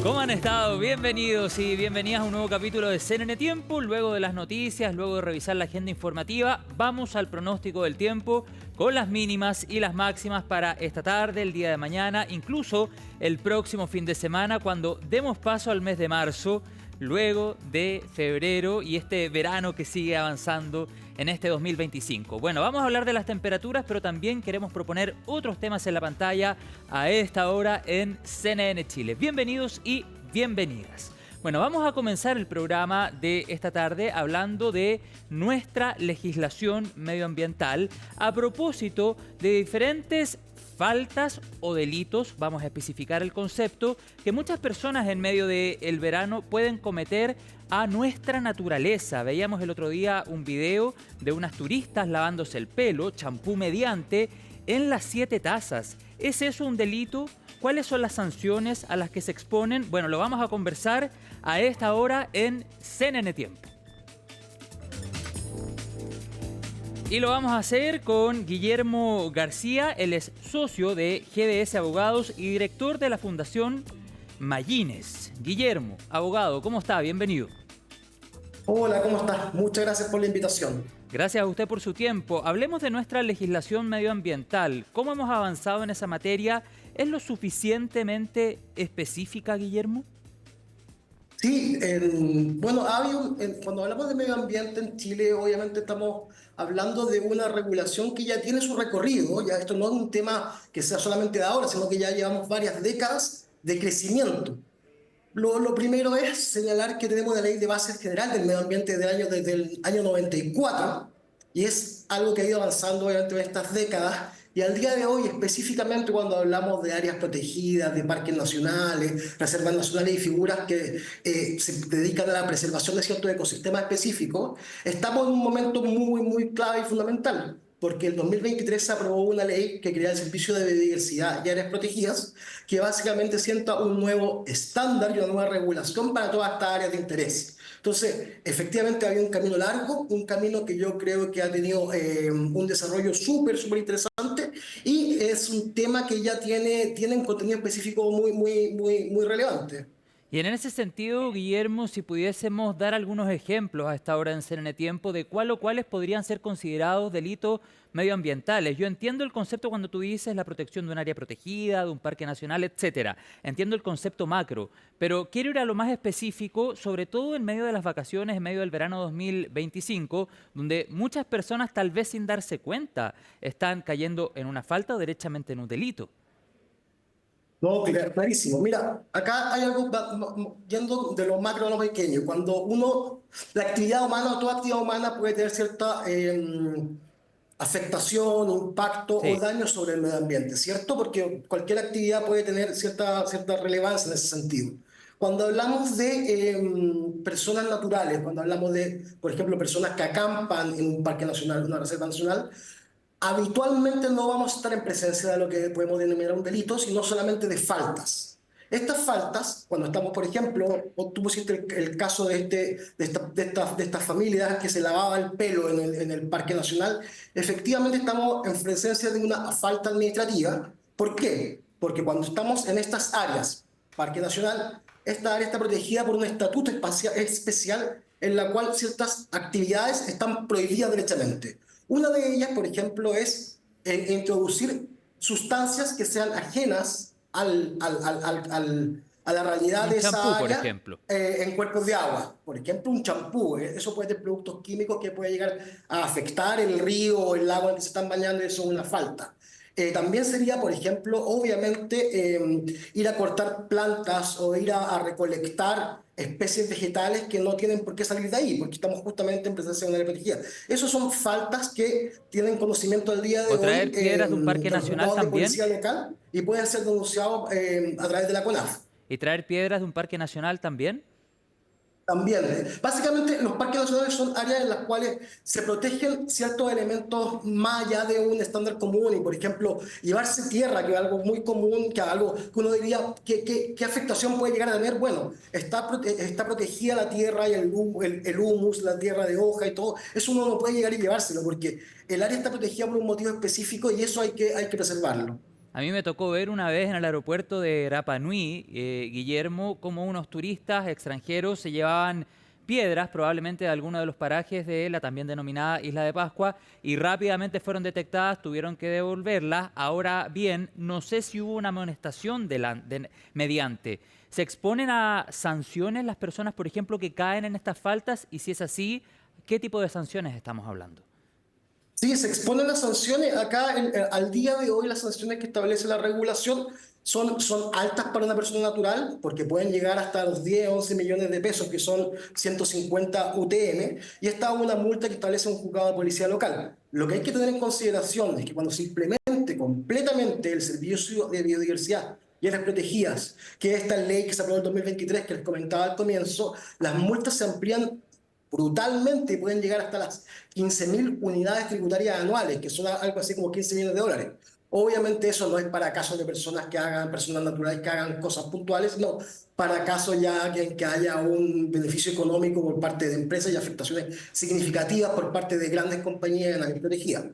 ¿Cómo han estado? Bienvenidos y bienvenidas a un nuevo capítulo de CNN Tiempo. Luego de las noticias, luego de revisar la agenda informativa, vamos al pronóstico del tiempo con las mínimas y las máximas para esta tarde, el día de mañana, incluso el próximo fin de semana, cuando demos paso al mes de marzo, luego de febrero y este verano que sigue avanzando en este 2025. Bueno, vamos a hablar de las temperaturas, pero también queremos proponer otros temas en la pantalla a esta hora en CNN Chile. Bienvenidos y bienvenidas. Bueno, vamos a comenzar el programa de esta tarde hablando de nuestra legislación medioambiental a propósito de diferentes faltas o delitos, vamos a especificar el concepto, que muchas personas en medio del verano pueden cometer a nuestra naturaleza. Veíamos el otro día un video de unas turistas lavándose el pelo, champú mediante, en las 7 tazas. ¿Es eso un delito? ¿Cuáles son las sanciones a las que se exponen? Bueno, lo vamos a conversar a esta hora en CNN Tiempo. Y lo vamos a hacer con Guillermo García, él es socio de GDS Abogados y director de la Fundación Mayines. Guillermo, abogado, ¿cómo está? Bienvenido. Hola, ¿cómo estás? Muchas gracias por la invitación. Gracias a usted por su tiempo. Hablemos de nuestra legislación medioambiental. ¿Cómo hemos avanzado en esa materia? ¿Es lo suficientemente específica, Guillermo? Sí, bueno, cuando hablamos de medio ambiente en Chile, obviamente estamos hablando de una regulación que ya tiene su recorrido. Ya esto no es un tema que sea solamente de ahora, sino que ya llevamos varias décadas de crecimiento. Lo primero es señalar que tenemos la Ley de Bases General del Medio Ambiente desde el año 94, y es algo que ha ido avanzando obviamente en estas décadas. Y al día de hoy, específicamente cuando hablamos de áreas protegidas, de parques nacionales, reservas nacionales y figuras que se dedican a la preservación de ciertos ecosistemas específicos, estamos en un momento muy clave y fundamental, porque el 2023 se aprobó una ley que crea el Servicio de Biodiversidad y Áreas Protegidas, que básicamente sienta un nuevo estándar y una nueva regulación para todas estas áreas de interés. Entonces, efectivamente había un camino largo, un camino que yo creo que ha tenido un desarrollo súper interesante, y es un tema que ya tiene un contenido específico muy relevante. Y en ese sentido, Guillermo, si pudiésemos dar algunos ejemplos a esta hora en CNN Tiempo de cuál o cuáles podrían ser considerados delitos medioambientales. Yo entiendo el concepto cuando tú dices la protección de un área protegida, de un parque nacional, etcétera. Entiendo el concepto macro, pero quiero ir a lo más específico, sobre todo en medio de las vacaciones, en medio del verano 2025, donde muchas personas, tal vez sin darse cuenta, están cayendo en una falta o derechamente en un delito. No, clarísimo. Mira, acá hay algo yendo de lo macro a lo pequeño. La actividad humana, toda actividad humana puede tener cierta afectación, impacto o Sí. daño sobre el medio ambiente, ¿cierto? Porque cualquier actividad puede tener cierta relevancia en ese sentido. Cuando hablamos de personas naturales, cuando hablamos de, por ejemplo, personas que acampan en un parque nacional, una reserva nacional, habitualmente no vamos a estar en presencia de lo que podemos denominar un delito, sino solamente de faltas. Estas faltas, cuando estamos, por ejemplo, tú pusiste el caso de estas familias que se lavaba el pelo en el Parque Nacional, efectivamente estamos en presencia de una falta administrativa. ¿Por qué? Porque cuando estamos en estas áreas, Parque Nacional, esta área está protegida por un estatuto especial en la cual ciertas actividades están prohibidas derechamente. Una de ellas, por ejemplo, es introducir sustancias que sean ajenas a la realidad Un de champú, esa por área ejemplo. en cuerpos de agua. Por ejemplo, un champú. Eso puede ser productos químicos que puede llegar a afectar el río o el lago en que se están bañando, y eso es una falta. También sería, por ejemplo, obviamente, ir a cortar plantas o ir a recolectar especies vegetales que no tienen por qué salir de ahí, porque estamos justamente en presencia de una área protegida. Esas son faltas que tienen conocimiento al día de ¿O hoy traer piedras de un parque de los nacional juzgados de también? policía local, y pueden ser denunciados a través de la CONAF. ¿Y traer piedras de un parque nacional también? También, básicamente los parques nacionales son áreas en las cuales se protegen ciertos elementos más allá de un estándar común, y por ejemplo, llevarse tierra, que es algo muy común, que es algo que uno diría, ¿qué afectación puede llegar a tener? Bueno, está protegida la tierra y el humus, la tierra de hoja y todo, eso uno no puede llegar y llevárselo, porque el área está protegida por un motivo específico y eso hay que preservarlo. A mí me tocó ver una vez en el aeropuerto de Rapa Nui, Guillermo, como unos turistas extranjeros se llevaban piedras, probablemente de alguno de los parajes de la también denominada Isla de Pascua, y rápidamente fueron detectadas, tuvieron que devolverlas. Ahora bien, no sé si hubo una amonestación mediante. ¿Se exponen a sanciones las personas, por ejemplo, que caen en estas faltas? Y si es así, ¿qué tipo de sanciones estamos hablando? Sí, se exponen las sanciones. Acá, al día de hoy, las sanciones que establece la regulación son altas para una persona natural, porque pueden llegar hasta los 10, 11 millones de pesos, que son 150 UTM, y esta es una multa que establece un juzgado de policía local. Lo que hay que tener en consideración es que cuando se implemente completamente el servicio de biodiversidad y áreas protegidas, que es esta ley que se aprobó en 2023, que les comentaba al comienzo, las multas se amplían brutalmente y pueden llegar hasta las 15.000 unidades tributarias anuales, que son algo así como 15 millones de dólares. Obviamente eso no es para casos de personas naturales que hagan cosas puntuales, no, para casos ya que haya un beneficio económico por parte de empresas y afectaciones significativas por parte de grandes compañías en áreas protegidas.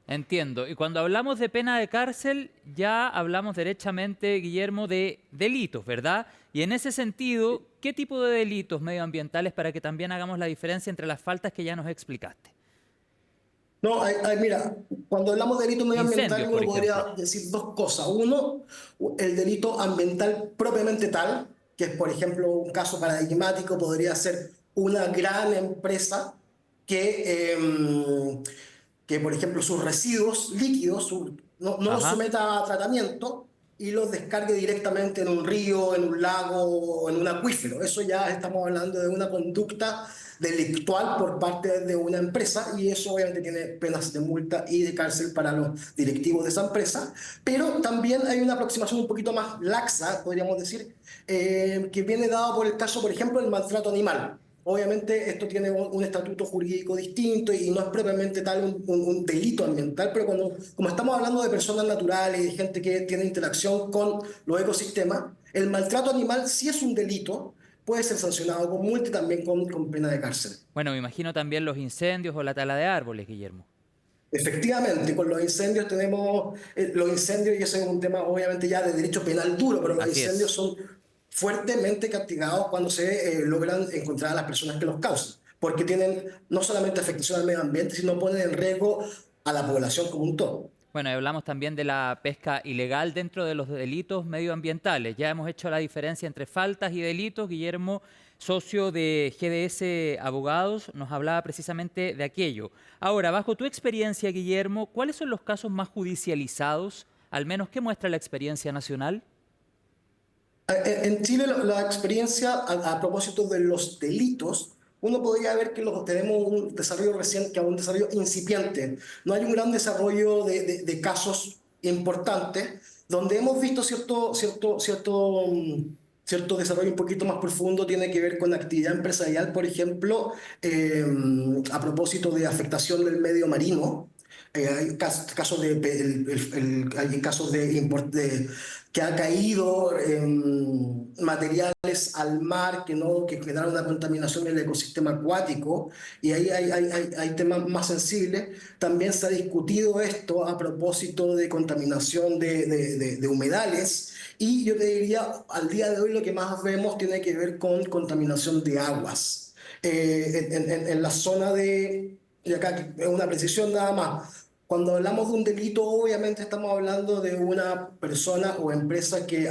Entiendo. Y cuando hablamos de pena de cárcel, ya hablamos derechamente, Guillermo, de delitos, ¿verdad? Y en ese sentido, ¿qué tipo de delitos medioambientales para que también hagamos la diferencia entre las faltas que ya nos explicaste? No, mira, cuando hablamos de delito medioambiental Incendios, por uno ejemplo. podría decir dos cosas. Uno, el delito ambiental propiamente tal, que es por ejemplo un caso paradigmático, podría ser una gran empresa que, por ejemplo sus residuos líquidos no los Ajá. someta a tratamiento y los descargue directamente en un río, en un lago o en un acuífero. Eso ya estamos hablando de una conducta delictual por parte de una empresa y eso obviamente tiene penas de multa y de cárcel para los directivos de esa empresa, pero también hay una aproximación un poquito más laxa, podríamos decir, que viene dado por el caso, por ejemplo, del maltrato animal. Obviamente esto tiene un estatuto jurídico distinto y no es propiamente tal un delito ambiental, pero como estamos hablando de personas naturales y de gente que tiene interacción con los ecosistemas, el maltrato animal sí es un delito, puede ser sancionado con multa y también con pena de cárcel. Bueno, me imagino también los incendios o la tala de árboles, Guillermo. Efectivamente, con los incendios tenemos los incendios, y ese es un tema obviamente ya de derecho penal duro, pero los Así incendios es. son fuertemente castigados cuando se logran encontrar a las personas que los causan, porque tienen no solamente afectación al medio ambiente, sino ponen en riesgo a la población como un todo. Bueno, y hablamos también de la pesca ilegal dentro de los delitos medioambientales. Ya hemos hecho la diferencia entre faltas y delitos. Guillermo, socio de GDS Abogados, nos hablaba precisamente de aquello. Ahora, bajo tu experiencia, Guillermo, ¿cuáles son los casos más judicializados? Al menos, ¿qué muestra la experiencia nacional? En Chile la experiencia a propósito de los delitos, uno podría ver que tenemos un desarrollo reciente, que es un desarrollo incipiente. No hay un gran desarrollo de casos importantes, donde hemos visto cierto desarrollo un poquito más profundo, tiene que ver con la actividad empresarial, por ejemplo, a propósito de afectación del medio marino. Hay casos hay casos que ha caído materiales al mar que generan una contaminación en el ecosistema acuático y ahí hay temas más sensibles. También se ha discutido esto a propósito de contaminación de humedales y yo te diría, al día de hoy lo que más vemos tiene que ver con contaminación de aguas. En la zona y acá es una precisión nada más, cuando hablamos de un delito, obviamente estamos hablando de una persona o empresa que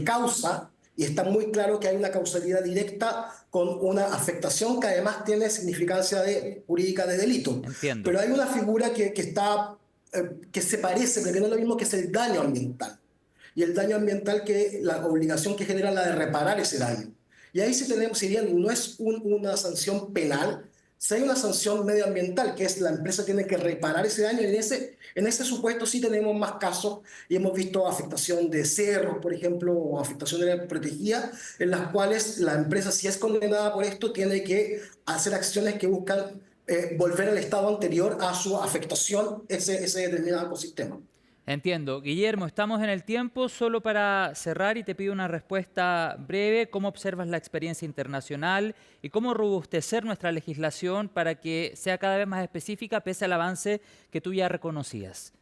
causa, y está muy claro que hay una causalidad directa con una afectación que además tiene significancia jurídica de delito. Entiendo. Pero hay una figura que se parece, pero que no es lo mismo, que es el daño ambiental. Y el daño ambiental, que la obligación que genera la de reparar ese daño. Y ahí sí tenemos, si bien no es una sanción penal, si hay una sanción medioambiental, que es la empresa tiene que reparar ese daño, y en ese supuesto sí tenemos más casos y hemos visto afectación de cerros, por ejemplo, o afectación de la protegida, en las cuales la empresa, si es condenada por esto, tiene que hacer acciones que buscan volver al estado anterior a su afectación, ese determinado ecosistema. Entiendo. Guillermo, estamos en el tiempo. Solo para cerrar y te pido una respuesta breve. ¿Cómo observas la experiencia internacional y cómo robustecer nuestra legislación para que sea cada vez más específica pese al avance que tú ya reconocías?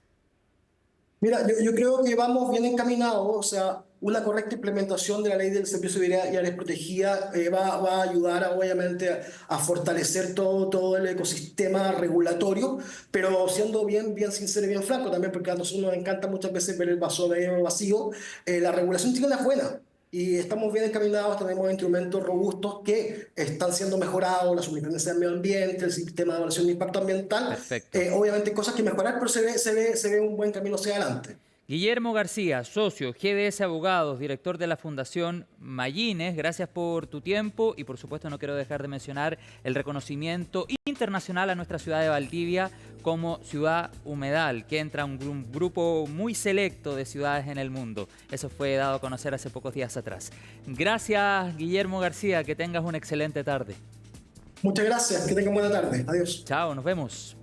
Mira, yo creo que vamos bien encaminados, o sea, una correcta implementación de la ley del servicio de áreas protegidas va a ayudar obviamente a fortalecer todo el ecosistema regulatorio, pero siendo bien sincero y bien franco también, porque a nosotros nos encanta muchas veces ver el vaso medio vacío, la regulación chilena es buena. Y estamos bien encaminados, tenemos instrumentos robustos que están siendo mejorados, la Superintendencia del Medio Ambiente, el sistema de evaluación de impacto ambiental. Perfecto. Obviamente hay cosas que mejorar, pero se ve un buen camino hacia adelante. Guillermo García, socio, GDS Abogados, director de la Fundación Mayines, gracias por tu tiempo y por supuesto no quiero dejar de mencionar el reconocimiento internacional a nuestra ciudad de Valdivia como ciudad humedal, que entra un grupo muy selecto de ciudades en el mundo. Eso fue dado a conocer hace pocos días atrás. Gracias, Guillermo García, que tengas una excelente tarde. Muchas gracias, que tengan buena tarde. Adiós. Chao, nos vemos.